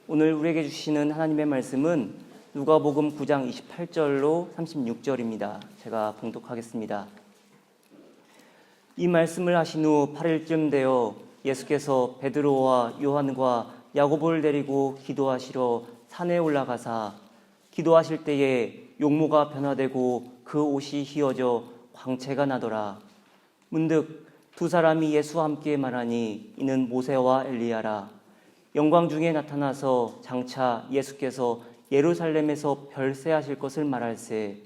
오늘 우리에게 주시는 하나님의 말씀은 누가복음 9장 28절로 36절입니다. 제가 봉독하겠습니다. 이 말씀을 하신 후 8일쯤 되어 예수께서 베드로와 요한과 야고보를 데리고 기도하시러 산에 올라가사 기도하실 때에 용모가 변화되고 그 옷이 휘어져 광채가 나더라. 문득 두 사람이 예수와 함께 말하니 이는 모세와 엘리야라. 영광 중에 나타나서 장차 예수께서 예루살렘에서 별세하실 것을 말할세.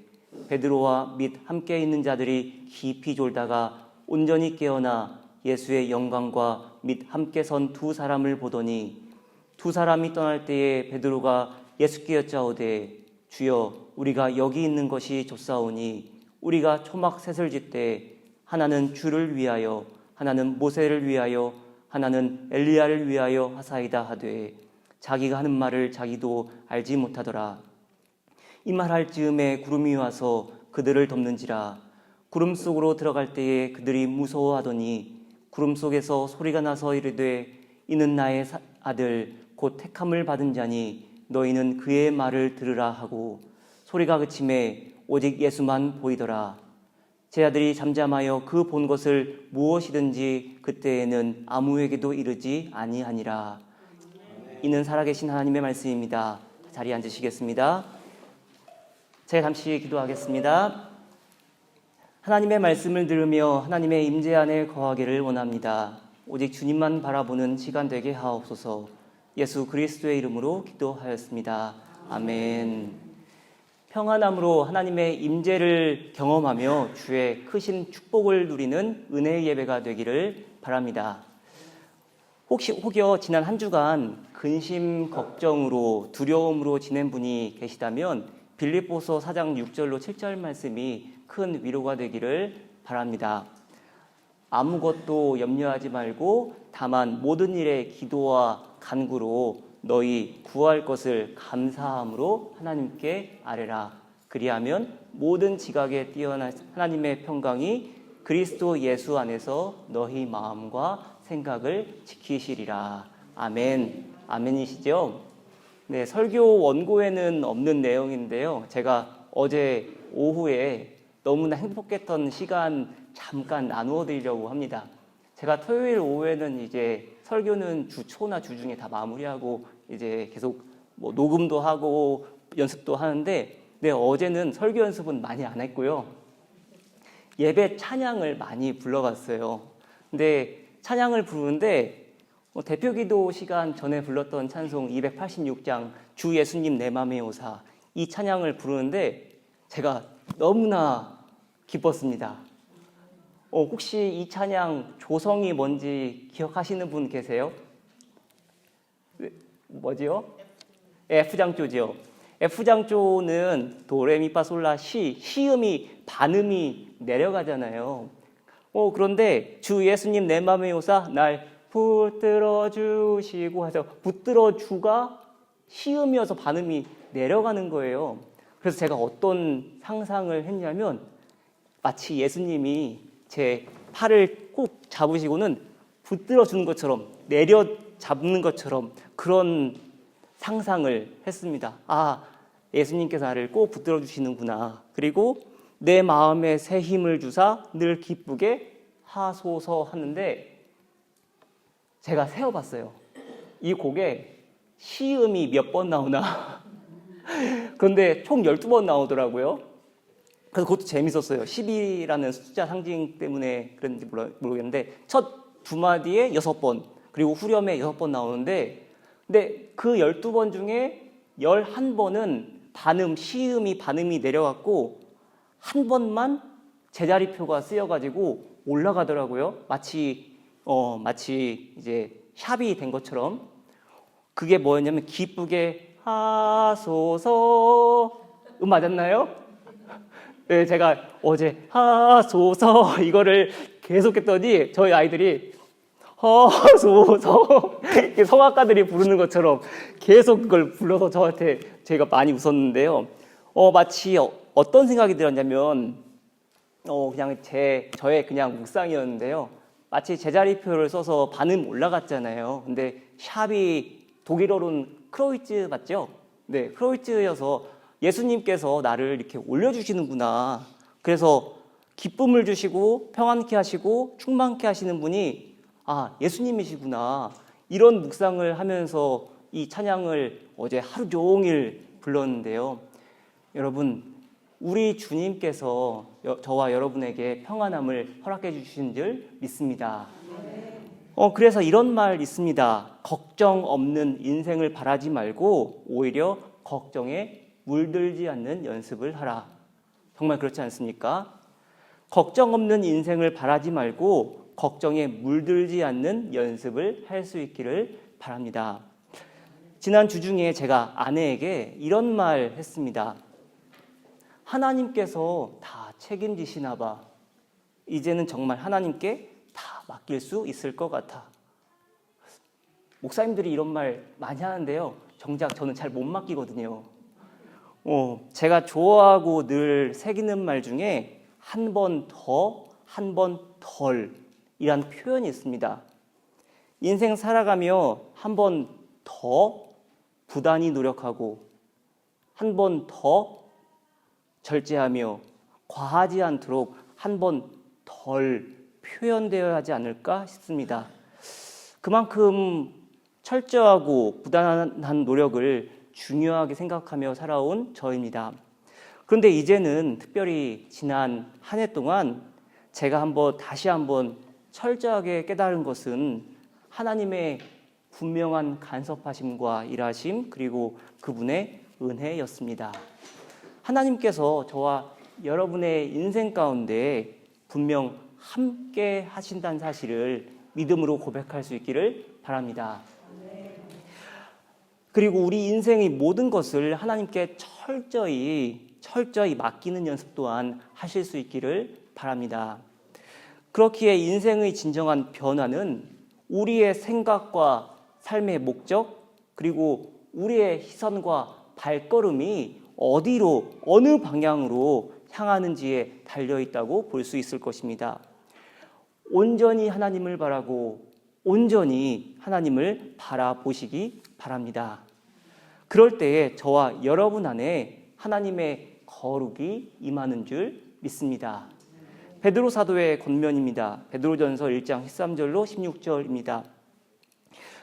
베드로와 및 함께 있는 자들이 깊이 졸다가 온전히 깨어나 예수의 영광과 및 함께 선 두 사람을 보더니 두 사람이 떠날 때에 베드로가 예수께 여짜오되 주여 우리가 여기 있는 것이 좋사오니 우리가 초막 셋을 짓되 하나는 주를 위하여 하나는 모세를 위하여 하나는 엘리야를 위하여 하사이다 하되 자기가 하는 말을 자기도 알지 못하더라. 이 말할 즈음에 구름이 와서 그들을 덮는지라. 구름 속으로 들어갈 때에 그들이 무서워하더니 구름 속에서 소리가 나서 이르되 이는 나의 아들 곧 택함을 받은 자니 너희는 그의 말을 들으라 하고 소리가 그치매 오직 예수만 보이더라. 제 아들이 잠잠하여 그 본 것을 무엇이든지 그때에는 아무에게도 이르지 아니하니라. 이는 살아계신 하나님의 말씀입니다. 자리에 앉으시겠습니다. 제가 잠시 기도하겠습니다. 하나님의 말씀을 들으며 하나님의 임재 안에 거하기를 원합니다. 오직 주님만 바라보는 시간 되게 하옵소서. 예수 그리스도의 이름으로 기도하였습니다. 아멘. 평안함으로 하나님의 임재를 경험하며 주의 크신 축복을 누리는 은혜의 예배가 되기를 바랍니다. 혹여 지난 한 주간 근심, 걱정으로 두려움으로 지낸 분이 계시다면 빌립보서 4장 6절로 7절 말씀이 큰 위로가 되기를 바랍니다. 아무것도 염려하지 말고 다만 모든 일에 기도와 간구로 너희 구할 것을 감사함으로 하나님께 아뢰라. 그리하면 모든 지각에 뛰어난 하나님의 평강이 그리스도 예수 안에서 너희 마음과 생각을 지키시리라. 아멘. 아멘이시죠? 네, 설교 원고에는 없는 내용인데요. 제가 어제 오후에 너무나 행복했던 시간 잠깐 나누어 드리려고 합니다. 제가 토요일 오후에는 이제 설교는 주 초나 주 중에 다 마무리하고 이제 계속 녹음도 하고 연습도 하는데, 네, 어제는 설교 연습은 많이 안 했고요. 예배 찬양을 많이 불러갔어요. 근데 찬양을 부르는데 대표기도 시간 전에 불렀던 찬송 286장 주 예수님 내 맘에 오사, 이 찬양을 부르는데 제가 너무나 기뻤습니다. 혹시 이 찬양 조성이 뭔지 기억하시는 분 계세요? 뭐지요? F장조지요. F장조는 도레미파솔라 시음이 반음이 내려가잖아요. 그런데 주 예수님 내 맘에 오사 날 붙들어 주시고 해서 붙들어 주가 시음이어서 반음이 내려가는 거예요. 그래서 제가 어떤 상상을 했냐면 마치 예수님이 제 팔을 꼭 잡으시고는 붙들어 주는 것처럼, 내려 잡는 것처럼 그런 상상을 했습니다. 아, 예수님께서 나를 꼭 붙들어 주시는구나. 그리고 내 마음에 새 힘을 주사 늘 기쁘게 하소서 하는데, 제가 세어봤어요. 이 곡에 시음이 몇 번 나오나. 그런데 총 12번 나오더라고요. 그래서 그것도 재밌었어요. 10이라는 숫자 상징 때문에 그런지 모르겠는데 첫 두 마디에 6번, 그리고 후렴에 6번 나오는데, 근데 그 12번 중에 11번은 시음이 반음이 내려갔고 한 번만 제자리표가 쓰여가지고 올라가더라고요. 마치 이제 샵이 된 것처럼. 그게 뭐였냐면 기쁘게 하소서. 맞았나요? 네, 제가 어제 하소서 이거를 계속했더니 저희 아이들이 하소서 성악가들이 부르는 것처럼 계속 그걸 불러서 저한테 제가 많이 웃었는데요. 마치 어떤 생각이 들었냐면 그냥 저의 그냥 묵상이었는데요. 마치 제자리표를 써서 반음 올라갔잖아요. 근데 샵이 독일어로는 크로이츠 맞죠? 네, 크로이츠여서 예수님께서 나를 이렇게 올려주시는구나. 그래서 기쁨을 주시고 평안케 하시고 충만케 하시는 분이 예수님이시구나. 이런 묵상을 하면서 이 찬양을 어제 하루 종일 불렀는데요. 여러분, 우리 주님께서 저와 여러분에게 평안함을 허락해 주신 줄 믿습니다. 그래서 이런 말 있습니다. 걱정 없는 인생을 바라지 말고 오히려 걱정에 물들지 않는 연습을 하라. 정말 그렇지 않습니까? 걱정 없는 인생을 바라지 말고 걱정에 물들지 않는 연습을 할 수 있기를 바랍니다. 지난 주 중에 제가 아내에게 이런 말 했습니다. 하나님께서 다 책임지시나 봐. 이제는 정말 하나님께 다 맡길 수 있을 것 같아. 목사님들이 이런 말 많이 하는데요. 정작 저는 잘 못 맡기거든요. 제가 좋아하고 늘 새기는 말 중에 한 번 더, 한 번 덜 이란 표현이 있습니다. 인생 살아가며 한 번 더 부단히 노력하고 한 번 더 절제하며 과하지 않도록 한 번 덜 표현되어야 하지 않을까 싶습니다. 그만큼 철저하고 부단한 노력을 중요하게 생각하며 살아온 저입니다. 그런데 이제는 특별히 지난 한 해 동안 제가 다시 한번 철저하게 깨달은 것은 하나님의 분명한 간섭하심과 일하심 그리고 그분의 은혜였습니다. 하나님께서 저와 여러분의 인생 가운데 분명 함께 하신다는 사실을 믿음으로 고백할 수 있기를 바랍니다. 그리고 우리 인생의 모든 것을 하나님께 철저히 맡기는 연습 또한 하실 수 있기를 바랍니다. 그렇기에 인생의 진정한 변화는 우리의 생각과 삶의 목적 그리고 우리의 시선과 발걸음이 어디로 어느 방향으로 향하는지에 달려있다고 볼 수 있을 것입니다. 온전히 하나님을 바라고 온전히 하나님을 바라보시기 바랍니다. 그럴 때에 저와 여러분 안에 하나님의 거룩이 임하는 줄 믿습니다. 베드로 사도의 권면입니다. 베드로전서 1장 13절로 16절입니다.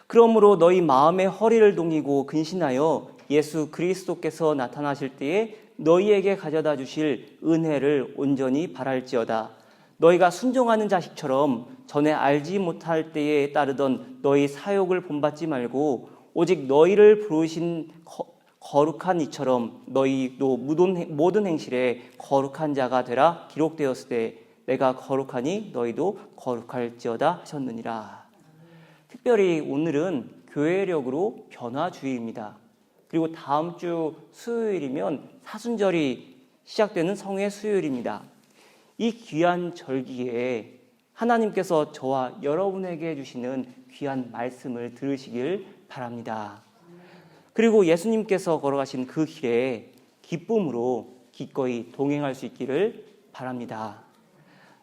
그러므로 너희 마음의 허리를 동이고 근신하여 예수 그리스도께서 나타나실 때에 너희에게 가져다 주실 은혜를 온전히 바랄지어다. 너희가 순종하는 자식처럼 전에 알지 못할 때에 따르던 너희 사욕을 본받지 말고 오직 너희를 부르신 거룩한 이처럼 너희도 모든 행실에 거룩한 자가 되라 기록되었을 때 내가 거룩하니 너희도 거룩할지어다 하셨느니라. 특별히 오늘은 교회력으로 변화주의입니다. 그리고 다음 주 수요일이면 사순절이 시작되는 성회 수요일입니다. 이 귀한 절기에 하나님께서 저와 여러분에게 주시는 귀한 말씀을 들으시길 바랍니다. 그리고 예수님께서 걸어가신 그 길에 기쁨으로 기꺼이 동행할 수 있기를 바랍니다.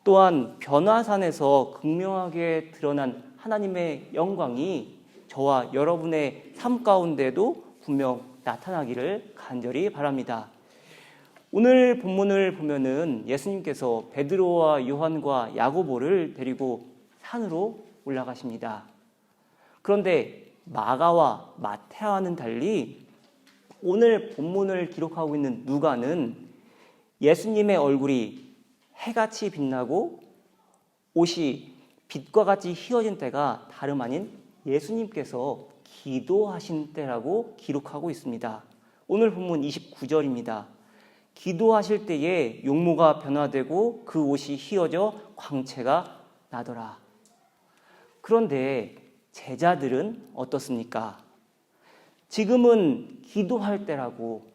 또한 변화산에서 극명하게 드러난 하나님의 영광이 저와 여러분의 삶 가운데도 분명 나타나기를 간절히 바랍니다. 오늘 본문을 보면은 예수님께서 베드로와 요한과 야고보를 데리고 산으로 올라가십니다. 그런데 마가와 마태와는 달리 오늘 본문을 기록하고 있는 누가는 예수님의 얼굴이 해같이 빛나고 옷이 빛과 같이 휘어진 때가 다름 아닌 예수님께서 기도하신 때라고 기록하고 있습니다. 오늘 본문 29절입니다. 기도하실 때에 용모가 변화되고 그 옷이 휘어져 광채가 나더라. 그런데 제자들은 어떻습니까? 지금은 기도할 때라고,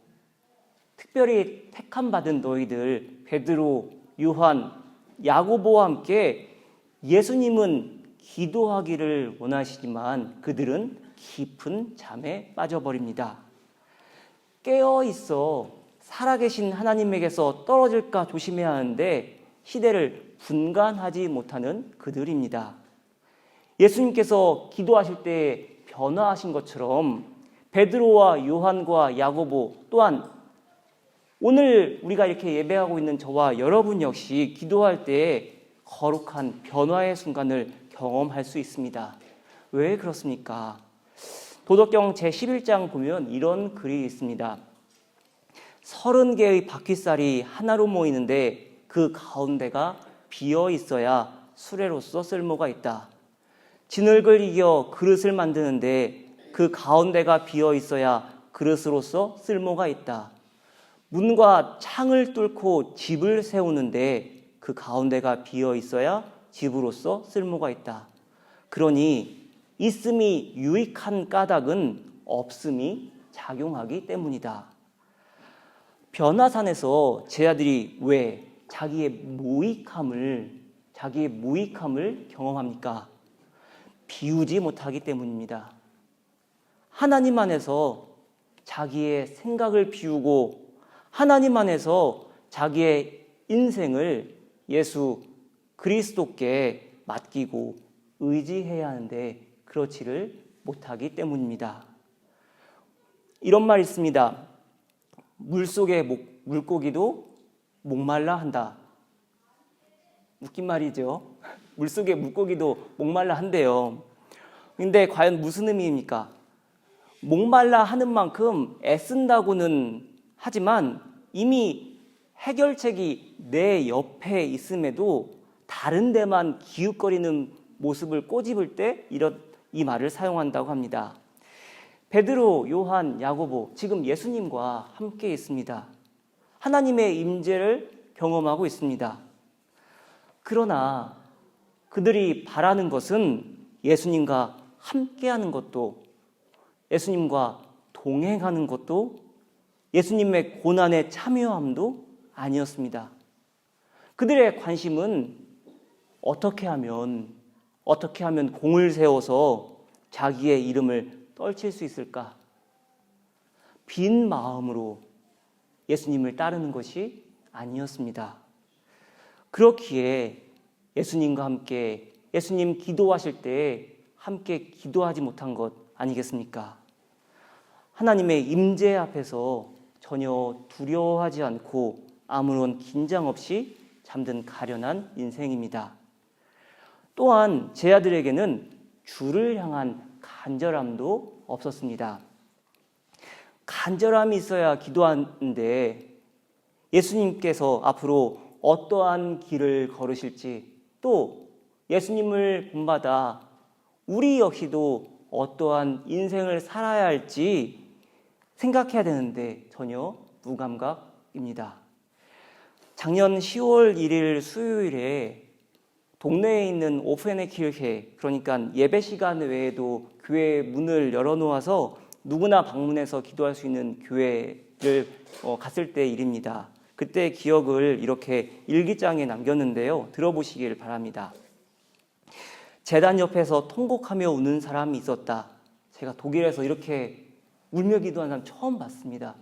특별히 택함받은 너희들 베드로, 요한, 야고보와 함께 예수님은 기도하기를 원하시지만 그들은 깊은 잠에 빠져버립니다. 깨어있어 살아계신 하나님에게서 떨어질까 조심해야 하는데 시대를 분간하지 못하는 그들입니다. 예수님께서 기도하실 때 변화하신 것처럼 베드로와 요한과 야고보 또한 오늘 우리가 이렇게 예배하고 있는 저와 여러분 역시 기도할 때 거룩한 변화의 순간을 경험할 수 있습니다. 왜 그렇습니까? 도덕경 제11장 보면 이런 글이 있습니다. 30개의 바퀴살이 하나로 모이는데 그 가운데가 비어 있어야 수레로서 쓸모가 있다. 진흙을 이겨 그릇을 만드는데 그 가운데가 비어 있어야 그릇으로서 쓸모가 있다. 문과 창을 뚫고 집을 세우는데 그 가운데가 비어 있어야 집으로서 쓸모가 있다. 그러니 있음이 유익한 까닭은 없음이 작용하기 때문이다. 변화산에서 제자들이 왜 자기의 무익함을 경험합니까? 비우지 못하기 때문입니다. 하나님 안에서 자기의 생각을 비우고 하나님 안에서 자기의 인생을 예수 그리스도께 맡기고 의지해야 하는데 그렇지를 못하기 때문입니다. 이런 말이 있습니다. 물속의 물고기도 목말라 한다. 웃긴 말이죠. 물속의 물고기도 목말라 한대요. 근데 과연 무슨 의미입니까? 목말라 하는 만큼 애쓴다고는 하지만 이미 해결책이 내 옆에 있음에도 다른 데만 기웃거리는 모습을 꼬집을 때 이 말을 사용한다고 합니다. 베드로, 요한, 야고보 지금 예수님과 함께 있습니다. 하나님의 임재를 경험하고 있습니다. 그러나 그들이 바라는 것은 예수님과 함께하는 것도 예수님과 동행하는 것도 예수님의 고난에 참여함도 아니었습니다. 그들의 관심은 어떻게 하면 공을 세워서 자기의 이름을 떨칠 수 있을까? 빈 마음으로 예수님을 따르는 것이 아니었습니다. 그렇기에 예수님과 함께 예수님 기도하실 때 함께 기도하지 못한 것 아니겠습니까? 하나님의 임재 앞에서 전혀 두려워하지 않고 아무런 긴장 없이 잠든 가련한 인생입니다. 또한 제자들에게는 주를 향한 간절함도 없었습니다. 간절함이 있어야 기도하는데 예수님께서 앞으로 어떠한 길을 걸으실지 또 예수님을 본받아 우리 역시도 어떠한 인생을 살아야 할지 생각해야 되는데 전혀 무감각입니다. 작년 10월 1일 수요일에 동네에 있는 오프에네 키르케, 그러니까 예배 시간 외에도 교회 문을 열어놓아서 누구나 방문해서 기도할 수 있는 교회를 갔을 때 일입니다. 그때 기억을 이렇게 일기장에 남겼는데요. 들어보시길 바랍니다. 제단 옆에서 통곡하며 우는 사람이 있었다. 제가 독일에서 이렇게 울며 기도하는 사람 처음 봤습니다.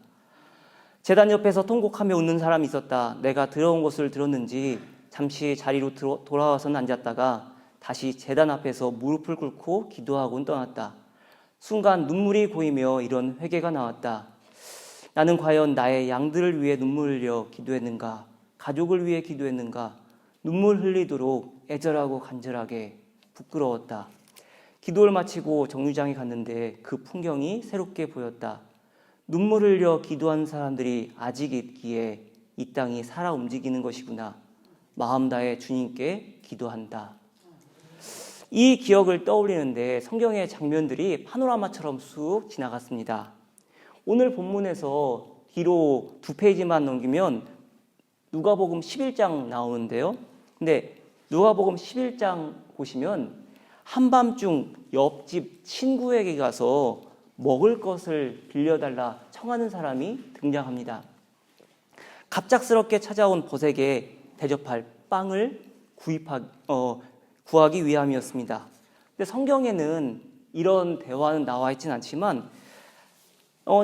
제단 옆에서 통곡하며 웃는 사람이 있었다. 내가 들어온 것을 들었는지 잠시 자리로 돌아와서는 앉았다가 다시 제단 앞에서 무릎을 꿇고 기도하고는 떠났다. 순간 눈물이 고이며 이런 회개가 나왔다. 나는 과연 나의 양들을 위해 눈물을 흘려 기도했는가? 가족을 위해 기도했는가? 눈물 흘리도록 애절하고 간절하게 부끄러웠다. 기도를 마치고 정류장에 갔는데 그 풍경이 새롭게 보였다. 눈물 흘려 기도한 사람들이 아직 있기에 이 땅이 살아 움직이는 것이구나. 마음 다해 주님께 기도한다. 이 기억을 떠올리는데 성경의 장면들이 파노라마처럼 쑥 지나갔습니다. 오늘 본문에서 뒤로 2페이지만 넘기면 누가복음 11장 나오는데요. 근데 누가복음 11장 보시면 한밤중 옆집 친구에게 가서 먹을 것을 빌려달라 청하는 사람이 등장합니다. 갑작스럽게 찾아온 벗에게 대접할 빵을 구하기 위함이었습니다. 근데 성경에는 이런 대화는 나와 있지는 않지만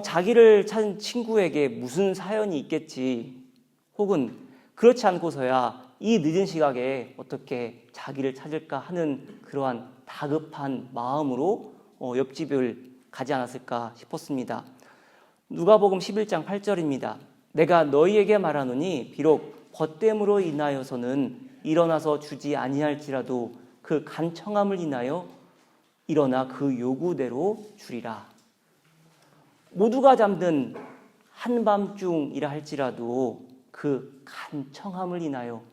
자기를 찾은 친구에게 무슨 사연이 있겠지 혹은 그렇지 않고서야 이 늦은 시각에 어떻게 자기를 찾을까 하는 그러한 다급한 마음으로 옆집을 가지 않았을까 싶었습니다. 누가복음 11장 8절입니다. 내가 너희에게 말하노니 비록 벗됨으로 인하여서는 일어나서 주지 아니할지라도 그 간청함을 인하여 일어나 그 요구대로 주리라. 모두가 잠든 한밤중이라 할지라도 그 간청함을 인하여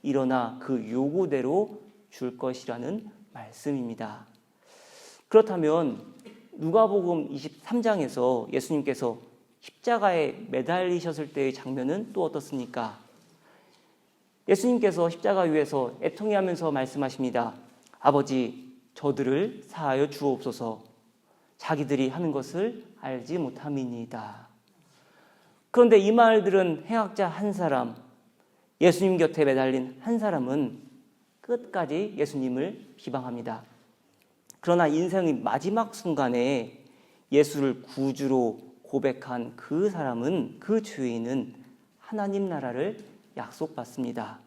일어나 그 요구대로 줄 것이라는 말씀입니다. 그렇다면 누가복음 23장에서 예수님께서 십자가에 매달리셨을 때의 장면은 또 어떻습니까? 예수님께서 십자가 위에서 애통해하면서 말씀하십니다. 아버지, 저들을 사하여 주옵소서. 자기들이 하는 것을 알지 못함이니이다. 그런데 이 말들은 행악자 한 사람, 예수님 곁에 매달린 한 사람은 끝까지 예수님을 비방합니다. 그러나 인생의 마지막 순간에 예수를 구주로 고백한 그 사람은, 그 죄인은 하나님 나라를 약속받습니다.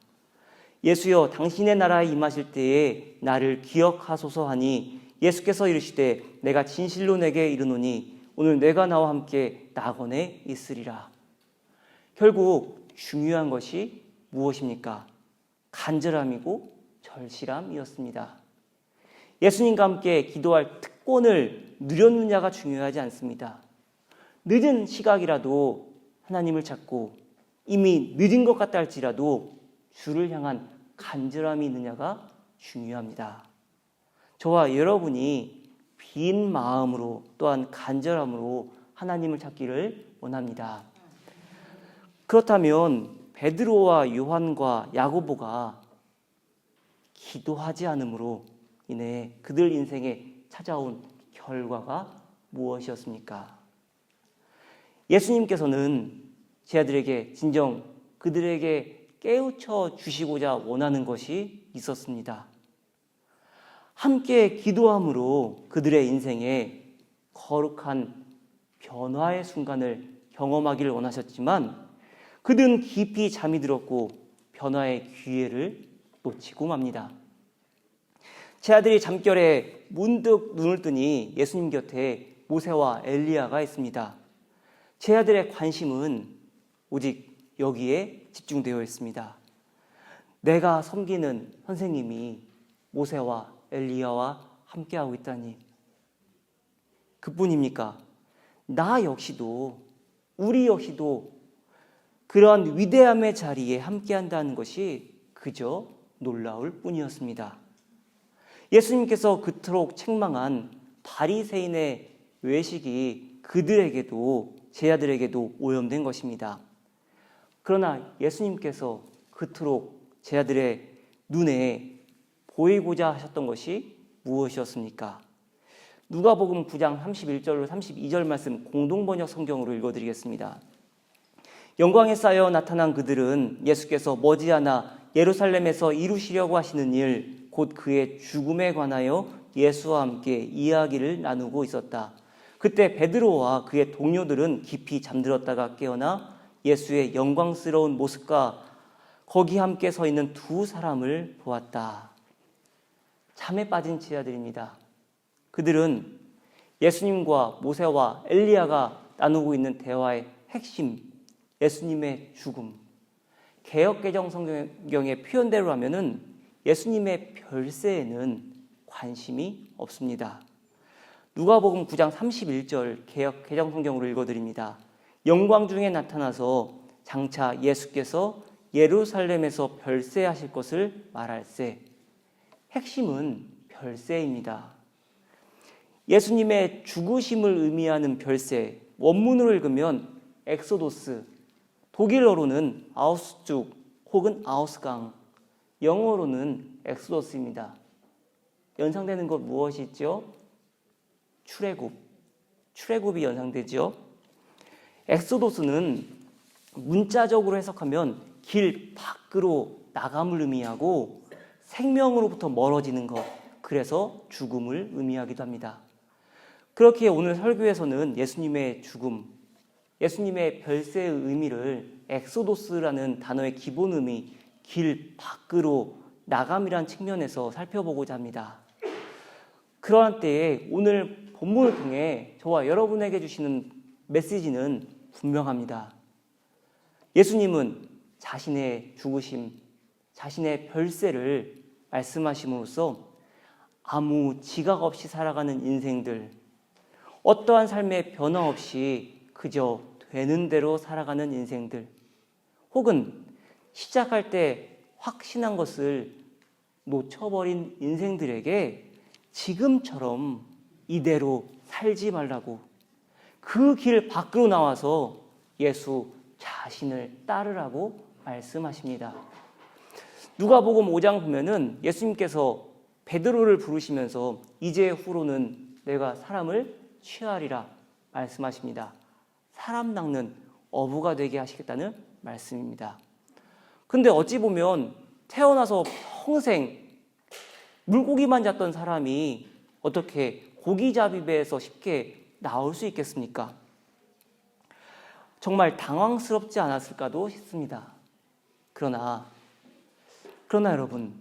예수여, 당신의 나라에 임하실 때에 나를 기억하소서 하니 예수께서 이르시되 내가 진실로 내게 이르노니 오늘 내가 나와 함께 낙원에 있으리라. 결국 중요한 것이 무엇입니까? 간절함이고 절실함이었습니다. 예수님과 함께 기도할 특권을 누렸느냐가 중요하지 않습니다. 늦은 시각이라도 하나님을 찾고 이미 늦은 것 같다 할지라도 주를 향한 간절함이 있느냐가 중요합니다. 저와 여러분이 빈 마음으로 또한 간절함으로 하나님을 찾기를 원합니다. 그렇다면 베드로와 요한과 야고보가 기도하지 않음으로 인해 그들 인생에 찾아온 결과가 무엇이었습니까? 예수님께서는 제 아들에게 진정 그들에게 깨우쳐 주시고자 원하는 것이 있었습니다. 함께 기도함으로 그들의 인생에 거룩한 변화의 순간을 경험하기를 원하셨지만 그들은 깊이 잠이 들었고 변화의 기회를 놓치고 맙니다. 제 아들이 잠결에 문득 눈을 뜨니 예수님 곁에 모세와 엘리야가 있습니다. 제 아들의 관심은 오직 여기에 집중되어 있습니다. 내가 섬기는 선생님이 모세와 엘리야와 함께하고 있다니. 그뿐입니까? 나 역시도, 우리 역시도 그러한 위대함의 자리에 함께한다는 것이 그저 놀라울 뿐이었습니다. 예수님께서 그토록 책망한 바리새인의 외식이 그들에게도, 제 아들에게도 오염된 것입니다. 그러나 예수님께서 그토록 제 아들의 눈에 보이고자 하셨던 것이 무엇이었습니까? 누가복음 9장 31절로 32절 말씀 공동번역 성경으로 읽어드리겠습니다. 영광에 쌓여 나타난 그들은 예수께서 머지않아 예루살렘에서 이루시려고 하시는 일, 곧 그의 죽음에 관하여 예수와 함께 이야기를 나누고 있었다. 그때 베드로와 그의 동료들은 깊이 잠들었다가 깨어나 예수의 영광스러운 모습과 거기 함께 서 있는 두 사람을 보았다. 잠에 빠진 제자들입니다. 그들은 예수님과 모세와 엘리야가 나누고 있는 대화의 핵심, 예수님의 죽음, 개역개정 성경의 표현대로 하면은 예수님의 별세에는 관심이 없습니다. 누가복음 9장 31절 개역개정 성경으로 읽어드립니다. 영광 중에 나타나서 장차 예수께서 예루살렘에서 별세하실 것을 말할세. 핵심은 별세입니다. 예수님의 죽으심을 의미하는 별세, 원문으로 읽으면 엑소도스, 독일어로는 아우스죽 혹은 아우스강, 영어로는 엑소더스입니다. 연상되는 것 무엇이 있죠? 출애굽이 연상되죠. 엑소도스는 문자적으로 해석하면 길 밖으로 나감을 의미하고 생명으로부터 멀어지는 것, 그래서 죽음을 의미하기도 합니다. 그렇게 오늘 설교에서는 예수님의 죽음, 예수님의 별세의 의미를 엑소도스라는 단어의 기본 의미, 길 밖으로 나감이란 측면에서 살펴보고자 합니다. 그러한 때에 오늘 본문을 통해 저와 여러분에게 주시는 메시지는 분명합니다. 예수님은 자신의 죽으심, 자신의 별세를 말씀하심으로써 아무 지각 없이 살아가는 인생들, 어떠한 삶의 변화 없이 그저 되는 대로 살아가는 인생들, 혹은 시작할 때 확신한 것을 놓쳐버린 인생들에게 지금처럼 이대로 살지 말라고, 그 길 밖으로 나와서 예수 자신을 따르라고 말씀하십니다. 누가복음 5장 보면은 예수님께서 베드로를 부르시면서 이제후로는 내가 사람을 취하리라 말씀하십니다. 사람 낚는 어부가 되게 하시겠다는 말씀입니다. 근데 어찌 보면 태어나서 평생 물고기만 잡던 사람이 어떻게 고기잡이배에서 쉽게 나올 수 있겠습니까? 정말 당황스럽지 않았을까도 싶습니다. 그러나 여러분,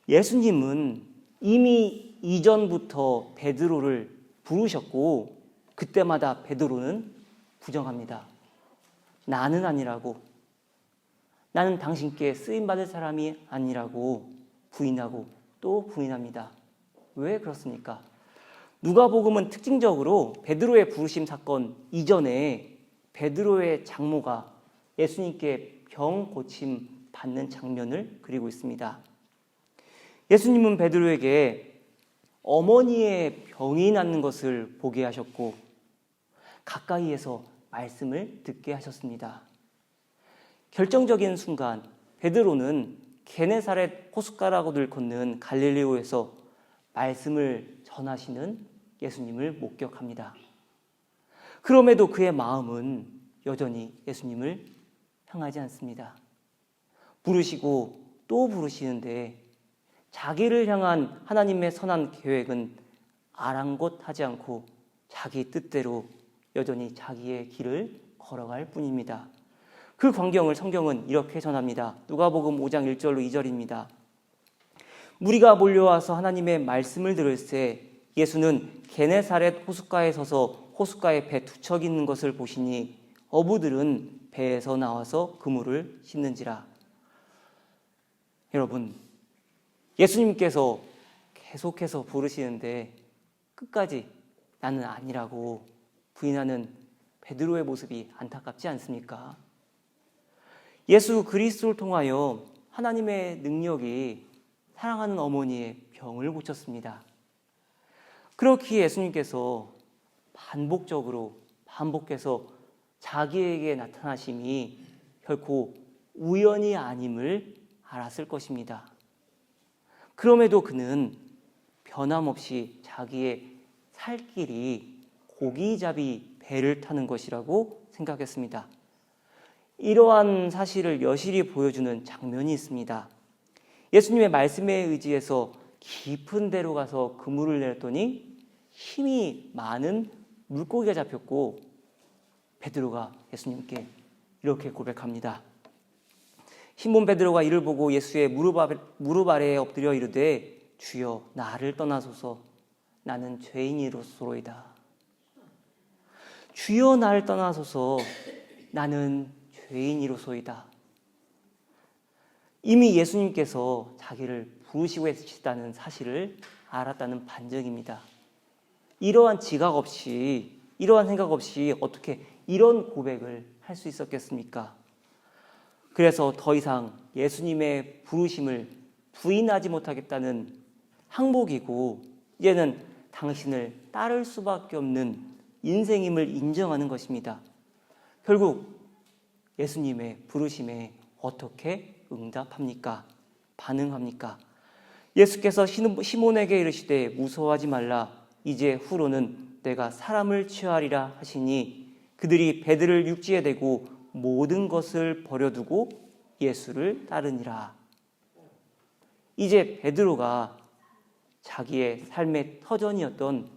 예수님은 이미 이전부터 베드로를 부르셨고 그때마다 베드로는 부정합니다. 나는 아니라고, 나는 당신께 쓰임받을 사람이 아니라고 부인하고 또 부인합니다. 왜 그렇습니까? 누가복음은 특징적으로 베드로의 부르심 사건 이전에 베드로의 장모가 예수님께 병 고침 받는 장면을 그리고 있습니다. 예수님은 베드로에게 어머니의 병이 낫는 것을 보게 하셨고 가까이에서 말씀을 듣게 하셨습니다. 결정적인 순간 베드로는 게네사렛 호숫가라고들 걷는 갈릴리오에서 말씀을 전하시는 예수님을 목격합니다. 그럼에도 그의 마음은 여전히 예수님을 향하지 않습니다. 부르시고 또 부르시는데 자기를 향한 하나님의 선한 계획은 아랑곳하지 않고 자기 뜻대로 여전히 자기의 길을 걸어갈 뿐입니다. 그 광경을 성경은 이렇게 전합니다. 누가복음 5장 1절로 2절입니다. 무리가 몰려와서 하나님의 말씀을 들을새 예수는 게네사렛 호숫가에 서서 호숫가에 배 두 척 있는 것을 보시니 어부들은 배에서 나와서 그물을 씻는지라. 여러분, 예수님께서 계속해서 부르시는데 끝까지 나는 아니라고 부인하는 베드로의 모습이 안타깝지 않습니까? 예수 그리스도를 통하여 하나님의 능력이 사랑하는 어머니의 병을 고쳤습니다. 그렇기에 예수님께서 반복해서 자기에게 나타나심이 결코 우연이 아님을 알았을 것입니다. 그럼에도 그는 변함없이 자기의 살 길이 고기잡이 배를 타는 것이라고 생각했습니다. 이러한 사실을 여실히 보여주는 장면이 있습니다. 예수님의 말씀에 의지해서 깊은 데로 가서 그물을 내렸더니 힘이 많은 물고기가 잡혔고 베드로가 예수님께 이렇게 고백합니다. 시몬 베드로가 이를 보고 예수의 무릎 아래에 엎드려 이르되 주여 나를 떠나소서 나는 죄인이로소이다. 주여 나를 떠나소서 나는 죄인이로소이다. 이미 예수님께서 자기를 부르시고 계시다는 사실을 알았다는 반증입니다. 이러한 지각 없이, 이러한 생각 없이 어떻게 이런 고백을 할 수 있었겠습니까? 그래서 더 이상 예수님의 부르심을 부인하지 못하겠다는 항복이고 이제는 당신을 따를 수밖에 없는 인생임을 인정하는 것입니다. 결국 예수님의 부르심에 어떻게 응답합니까? 반응합니까? 예수께서 시몬에게 이르시되 무서워하지 말라. 이제 후로는 내가 사람을 취하리라 하시니 그들이 배들을 육지에 대고 모든 것을 버려두고 예수를 따르니라. 이제 베드로가 자기의 삶의 터전이었던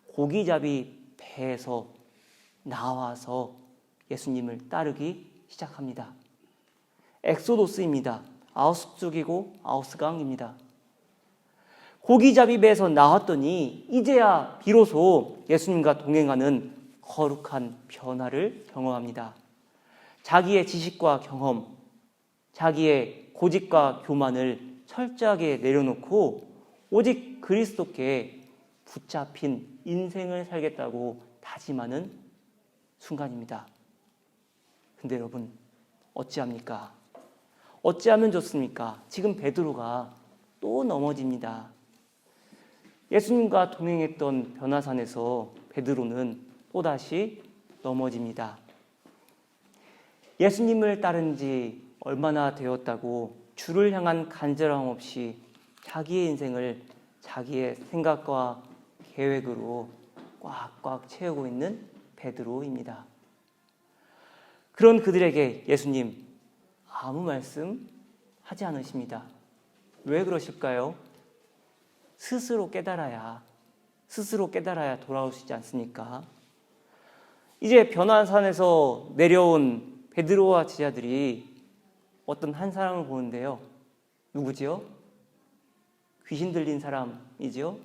고기잡이 배에서 나와서 예수님을 따르기 시작합니다. 엑소도스입니다. 아우스족이고 아우스강입니다. 고기잡이 배에서 나왔더니 이제야 비로소 예수님과 동행하는 거룩한 변화를 경험합니다. 자기의 지식과 경험, 자기의 고집과 교만을 철저하게 내려놓고 오직 그리스도께 붙잡힌 인생을 살겠다고 다짐하는 순간입니다. 근데 여러분, 어찌합니까? 어찌하면 좋습니까? 지금 베드로가 또 넘어집니다. 예수님과 동행했던 변화산에서 베드로는 또다시 넘어집니다. 예수님을 따른 지 얼마나 되었다고 주를 향한 간절함 없이 자기의 인생을 자기의 생각과 계획으로 꽉꽉 채우고 있는 베드로입니다. 그런 그들에게 예수님 아무 말씀 하지 않으십니다. 왜 그러실까요? 스스로 깨달아야 돌아오시지 않습니까? 이제 변화산에서 내려온 베드로와 제자들이 어떤 한 사람을 보는데요. 누구지요? 귀신 들린 사람이지요.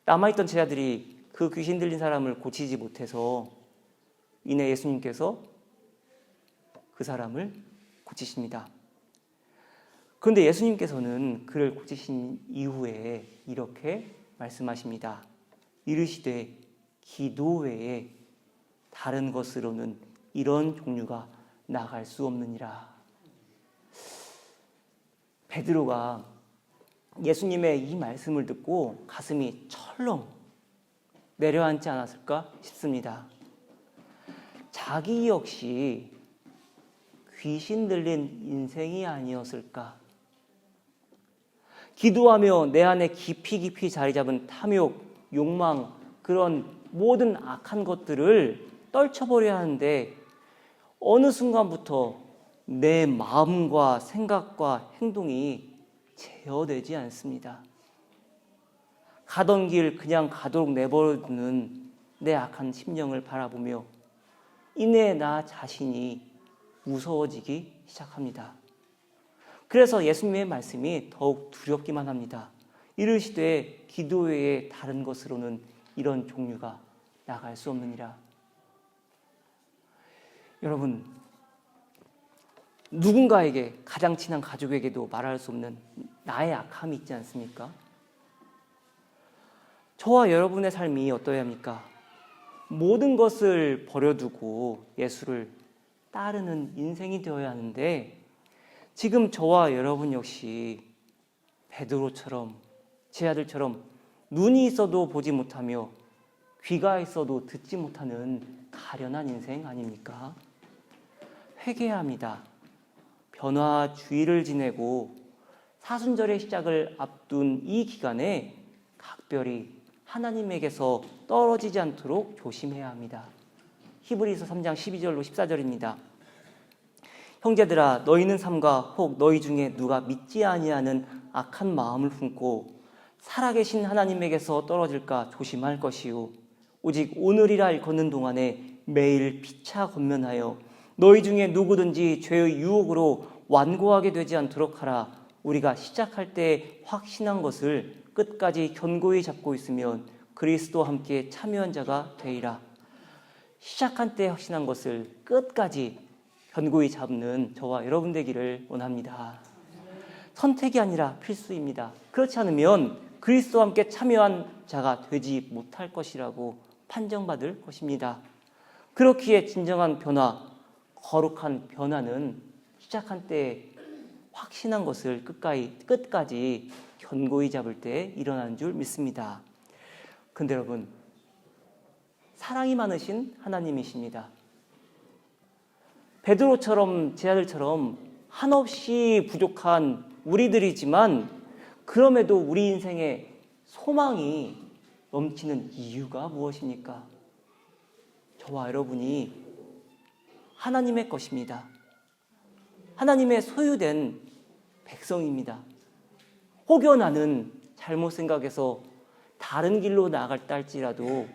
남아있던 제자들이 그 귀신 들린 사람을 고치지 못해서 이내 예수님께서 그 사람을 고치십니다. 그런데 예수님께서는 그를 고치신 이후에 이렇게 말씀하십니다. 이르시되 기도 외에 다른 것으로는 이런 종류가 나갈 수 없느니라. 베드로가 예수님의 이 말씀을 듣고 가슴이 철렁 내려앉지 않았을까 싶습니다. 자기 역시 귀신 들린 인생이 아니었을까? 기도하며 내 안에 깊이 자리 잡은 탐욕, 욕망, 그런 모든 악한 것들을 떨쳐버려야 하는데 어느 순간부터 내 마음과 생각과 행동이 제어되지 않습니다. 가던 길 그냥 가도록 내버려두는 내 악한 심령을 바라보며 이내 나 자신이 무서워지기 시작합니다. 그래서 예수님의 말씀이 더욱 두렵기만 합니다. 이르시되 기도 외에 다른 것으로는 이런 종류가 나갈 수 없느니라. 여러분, 누군가에게, 가장 친한 가족에게도 말할 수 없는 나의 악함이 있지 않습니까? 저와 여러분의 삶이 어떠해야 합니까? 모든 것을 버려두고 예수를 따르는 인생이 되어야 하는데 지금 저와 여러분 역시 베드로처럼 제 아들처럼 눈이 있어도 보지 못하며 귀가 있어도 듣지 못하는 가련한 인생 아닙니까? 회개해야 합니다. 변화주의를 지내고 사순절의 시작을 앞둔 이 기간에 각별히 하나님에게서 떨어지지 않도록 조심해야 합니다. 히브리서 3장 12절로 14절입니다. 형제들아 너희는 삼가 혹 너희 중에 누가 믿지 아니하는 악한 마음을 품고 살아계신 하나님에게서 떨어질까 조심할 것이요 오직 오늘이라 일컫는 동안에 매일 피차 권면하여 너희 중에 누구든지 죄의 유혹으로 완고하게 되지 않도록 하라. 우리가 시작할 때 확신한 것을 끝까지 견고히 잡고 있으면 그리스도와 함께 참여한 자가 되리라. 시작한 때 확신한 것을 끝까지 견고히 잡는 저와 여러분 되기를 원합니다. 선택이 아니라 필수입니다. 그렇지 않으면 그리스도와 함께 참여한 자가 되지 못할 것이라고 판정받을 것입니다. 그렇기에 진정한 변화, 거룩한 변화는 시작한 때 확신한 것을 끝까지 견고히 잡을 때 일어나는 줄 믿습니다. 근데 여러분, 사랑이 많으신 하나님이십니다. 베드로처럼 제 아들처럼 한없이 부족한 우리들이지만 그럼에도 우리 인생에 소망이 넘치는 이유가 무엇입니까? 저와 여러분이 하나님의 것입니다. 하나님의 소유된 백성입니다. 혹여 나는 잘못 생각해서 다른 길로 나아갈다 할지라도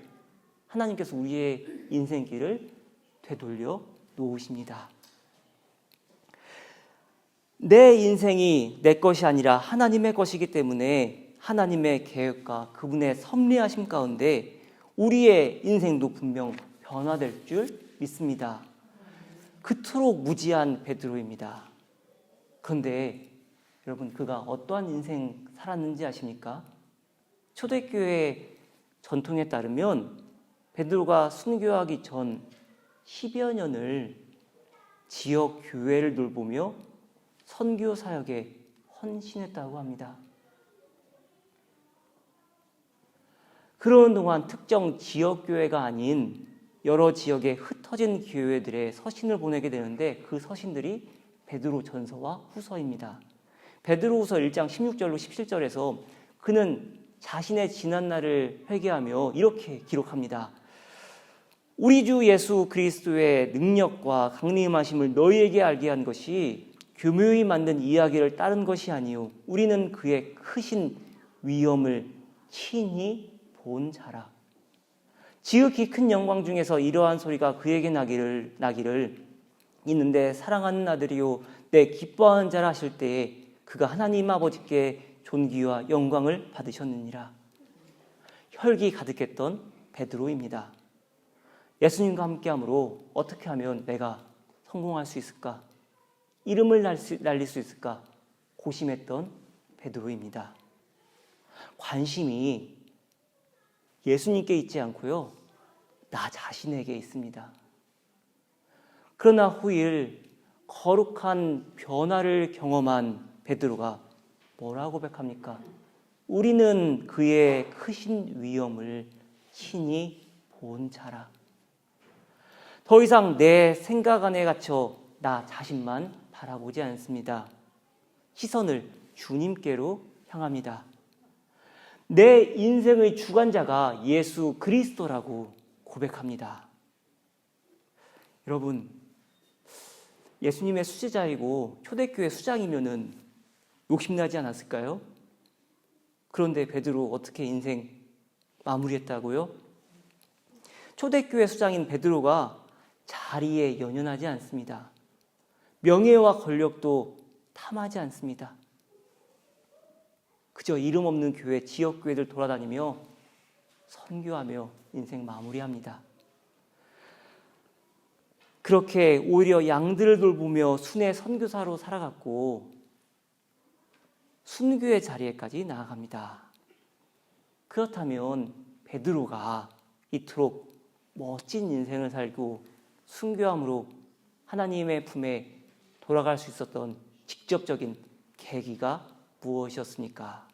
하나님께서 우리의 인생길을 되돌려 놓으십니다. 내 인생이 내 것이 아니라 하나님의 것이기 때문에 하나님의 계획과 그분의 섭리하심 가운데 우리의 인생도 분명 변화될 줄 믿습니다. 그토록 무지한 베드로입니다. 그런데 여러분, 그가 어떠한 인생 살았는지 아십니까? 초대교회 전통에 따르면 베드로가 순교하기 전 10여 년을 지역 교회를 돌보며 선교 사역에 헌신했다고 합니다. 그러는 동안 특정 지역 교회가 아닌 여러 지역에 흩어진 교회들의 서신을 보내게 되는데 그 서신들이 베드로 전서와 후서입니다. 베드로 후서 1장 16절로 17절에서 그는 자신의 지난 날을 회개하며 이렇게 기록합니다. 우리 주 예수 그리스도의 능력과 강림하심을 너희에게 알게 한 것이 교묘히 만든 이야기를 따른 것이 아니요 우리는 그의 크신 위엄을 친히 본 자라. 지극히 큰 영광 중에서 이러한 소리가 그에게 나기를 있는데 사랑하는 아들이요 내 기뻐하는 자라 하실 때에 그가 하나님 아버지께 존귀와 영광을 받으셨느니라. 혈기 가득했던 베드로입니다. 예수님과 함께함으로 어떻게 하면 내가 성공할 수 있을까? 이름을 날릴 수 있을까? 고심했던 베드로입니다. 관심이 예수님께 있지 않고요, 나 자신에게 있습니다. 그러나 후일 거룩한 변화를 경험한 베드로가 뭐라고 고백합니까? 우리는 그의 크신 위엄을 친히 본 자라. 더 이상 내 생각 안에 갇혀 나 자신만 바라보지 않습니다. 시선을 주님께로 향합니다. 내 인생의 주관자가 예수 그리스도라고 고백합니다. 여러분, 예수님의 수제자이고 초대교회 수장이면은 욕심나지 않았을까요? 그런데 베드로 어떻게 인생 마무리했다고요? 초대교회 수장인 베드로가 자리에 연연하지 않습니다. 명예와 권력도 탐하지 않습니다. 그저 이름 없는 교회, 지역교회들 돌아다니며 선교하며 인생 마무리합니다. 그렇게 오히려 양들을 돌보며 순회 선교사로 살아갔고 순교의 자리에까지 나아갑니다. 그렇다면 베드로가 이토록 멋진 인생을 살고 순교함으로 하나님의 품에 돌아갈 수 있었던 직접적인 계기가 무엇이었습니까?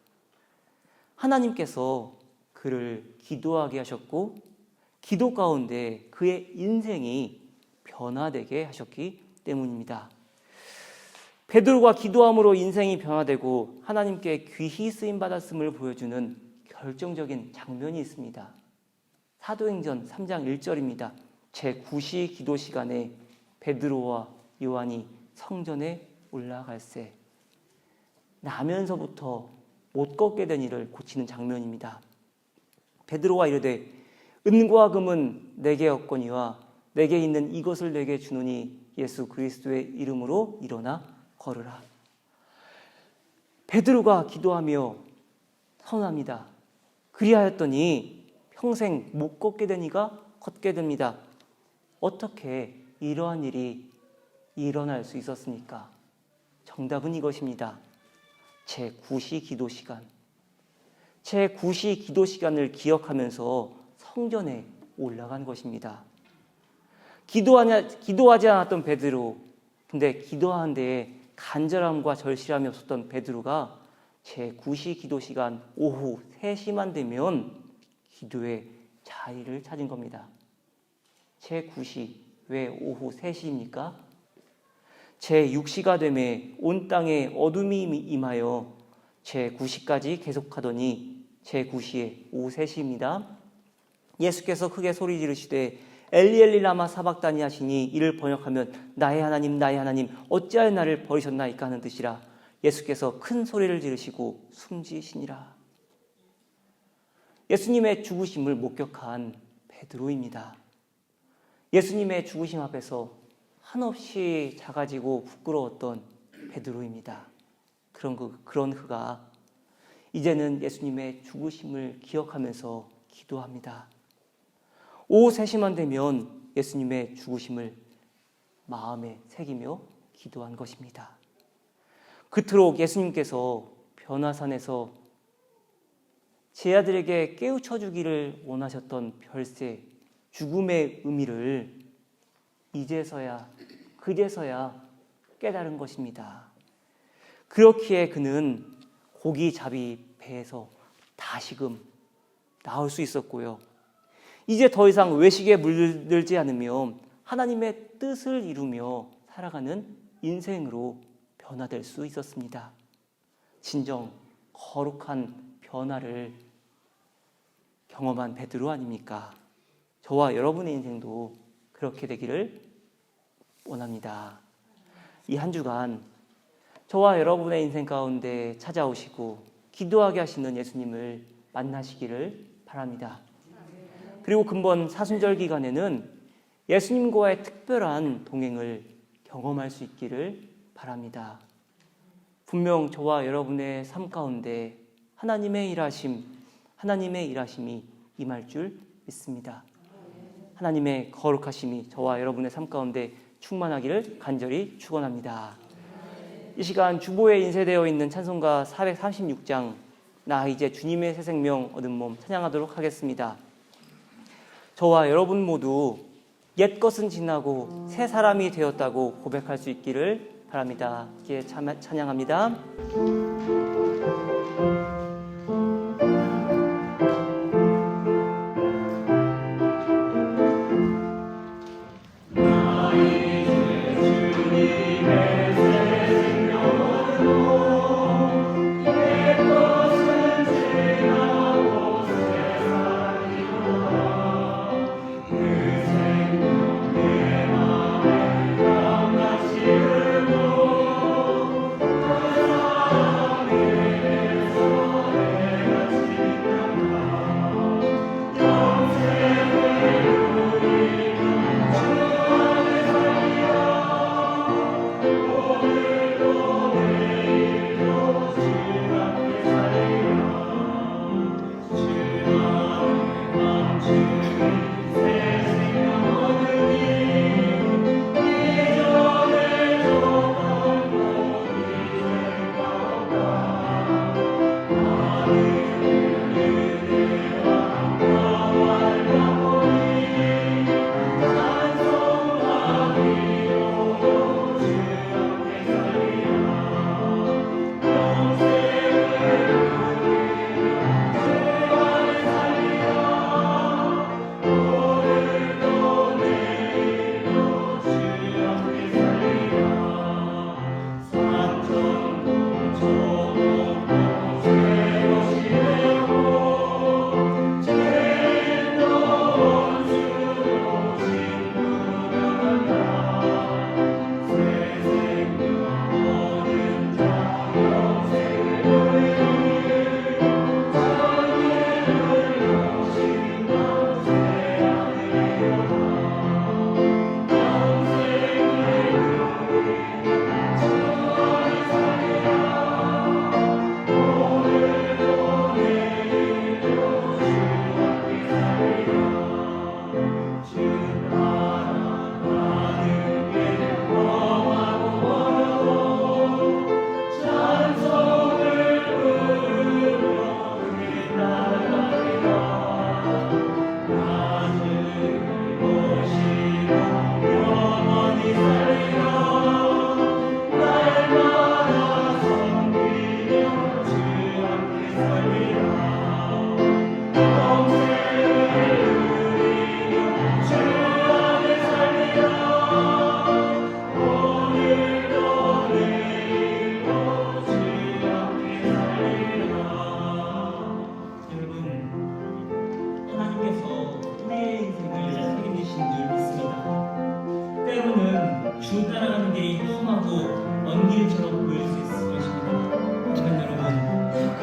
하나님께서 그를 기도하게 하셨고 기도 가운데 그의 인생이 변화되게 하셨기 때문입니다. 베드로가 기도함으로 인생이 변화되고 하나님께 귀히 쓰임받았음을 보여주는 결정적인 장면이 있습니다. 사도행전 3장 1절입니다. 제9시 기도 시간에 베드로와 요한이 성전에 올라갈새 나면서부터 못 걷게 된 이를 고치는 장면입니다. 베드로가 이르되 은과 금은 내게 없거니와 내게 있는 이것을 내게 주노니 예수 그리스도의 이름으로 일어나 걸으라. 베드로가 기도하며 선언합니다. 그리하였더니 평생 못 걷게 된 이가 걷게 됩니다. 어떻게 이러한 일이 일어날 수 있었습니까? 정답은 이것입니다. 제9시 기도 시간. 제9시 기도 시간을 기억하면서 성전에 올라간 것입니다. 기도하지 않았던 베드로, 근데 기도하는 데에 간절함과 절실함이 없었던 베드로가 제9시 기도 시간 오후 3시만 되면 기도의 자리를 찾은 겁니다. 제9시, 왜 오후 3시입니까? 제6시가 되매 온 땅에 어둠이 임하여 제9시까지 계속하더니 제9시에 오후 3시입니다. 예수께서 크게 소리 지르시되 엘리 엘리 라마 사박다니 하시니 이를 번역하면 나의 하나님 어찌하여 나를 버리셨나이까 하는 뜻이라. 예수께서 큰 소리를 지르시고 숨지시니라. 예수님의 죽으심을 목격한 베드로입니다. 예수님의 죽으심 앞에서 한없이 작아지고 부끄러웠던 베드로입니다. 그런 그가 이제는 예수님의 죽으심을 기억하면서 기도합니다. 오후 3시만 되면 예수님의 죽으심을 마음에 새기며 기도한 것입니다. 그토록 예수님께서 변화산에서 제 아들에게 깨우쳐 주기를 원하셨던 별세 죽음의 의미를 이제서야 그제서야 깨달은 것입니다. 그렇기에 그는 고기잡이 배에서 다시금 나올 수 있었고요. 이제 더 이상 외식에 물들지 않으며 하나님의 뜻을 이루며 살아가는 인생으로 변화될 수 있었습니다. 진정 거룩한 변화를 경험한 베드로 아닙니까? 저와 여러분의 인생도 그렇게 되기를 원합니다. 이 한 주간 저와 여러분의 인생 가운데 찾아오시고 기도하게 하시는 예수님을 만나시기를 바랍니다. 그리고 근본 사순절 기간에는 예수님과의 특별한 동행을 경험할 수 있기를 바랍니다. 분명 저와 여러분의 삶 가운데 하나님의 일하심이 임할 줄 믿습니다. 하나님의 거룩하심이 저와 여러분의 삶 가운데 충만하기를 간절히 축원합니다. 이 시간 주보에 인쇄되어 있는 찬송가 436장 나 이제 주님의 새 생명 얻은 몸 찬양하도록 하겠습니다. 저와 여러분 모두 옛 것은 지나고 새 사람이 되었다고 고백할 수 있기를 바랍니다. 이렇게 찬양합니다.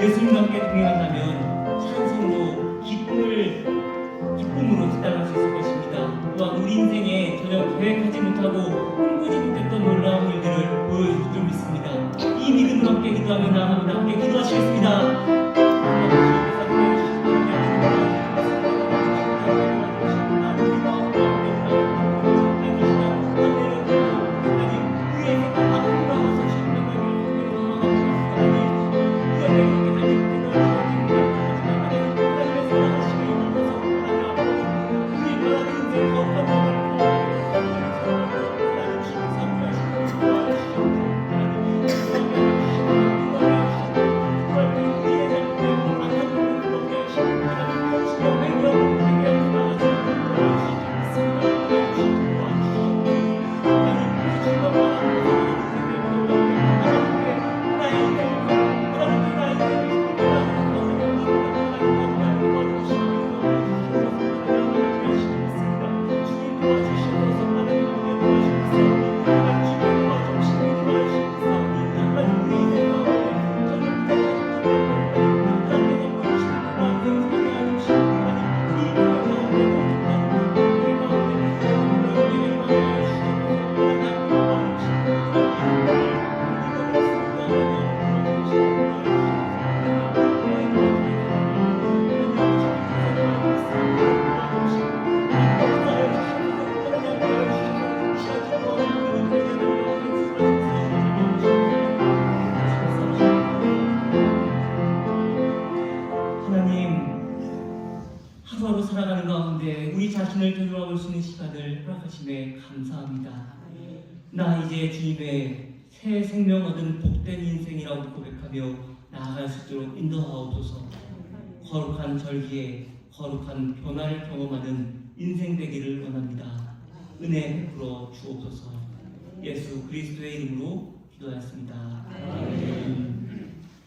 예수님과 함께 동행한다면 찬송도 기쁨으로 뒷담할 수 있을 것입니다. 또한 우리 인생에 전혀 계획하지 못하고 꿈꾸지 못했던 놀라운 일들을 보여줄 줄 믿습니다. 이 믿음으로 함께 기도하며 나아갑니다. 함께 기도하시겠습니다. 하루하루 살아가는 가운데 우리 자신을 되돌아볼 수 있는 시간을 허락하심에 감사합니다. 나 이제 주님의 새 생명 얻은 복된 인생이라고 고백하며 나아갈 수 있도록 인도하옵소서. 거룩한 절기에 거룩한 변화를 경험하는 인생 되기를 원합니다. 은혜 베풀어 주옵소서. 예수 그리스도의 이름으로 기도하였습니다. 아멘.